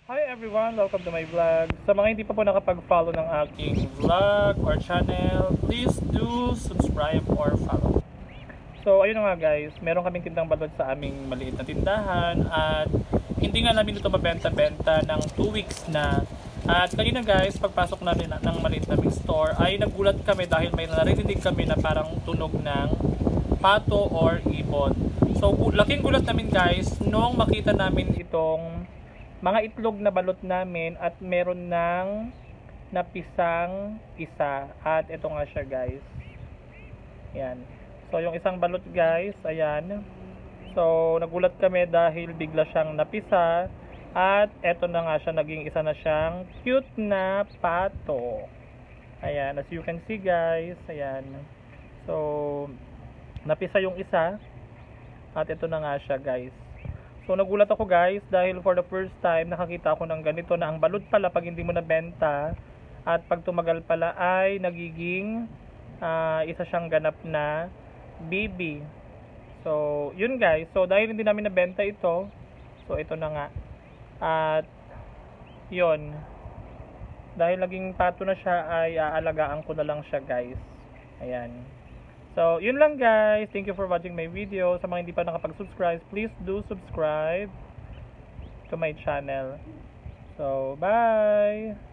Hi everyone! Welcome to my vlog. Sa mga hindi pa po nakapag-follow ng aking vlog or channel, please do subscribe or follow. So ayun na nga guys, meron kaming tindang balot sa aming maliit na tindahan at hindi nga namin ito mabenta-benta ng 2 weeks na. At kanina guys, pagpasok namin ng maliit naming store ay nagulat kami dahil may narinig kami na parang tunog ng pato or ibon. So laking gulat namin guys nung makita namin itong mga itlog na balot namin at meron ng napisang isa. At ito nga siya guys. Yan. So yung isang balot guys, ayan. So nagulat kami dahil bigla siyang napisa. At ito na nga siya, naging isa na siyang cute na pato. Ayan, as you can see guys, ayan. So napisa yung isa. At ito na nga siya guys. So nagulat ako guys dahil for the first time nakakita ako ng ganito na ang balot pala pag hindi mo nabenta at pag tumagal pala ay nagiging isa siyang ganap na baby. So yun guys, so dahil hindi namin nabenta ito, so ito na nga. At yun, dahil naging pato na siya ay aalagaan ko na lang siya guys. Ayan. So, yun lang guys. Thank you for watching my video. Sa mga hindi pa nakapag-subscribe, please do subscribe to my channel. So, bye!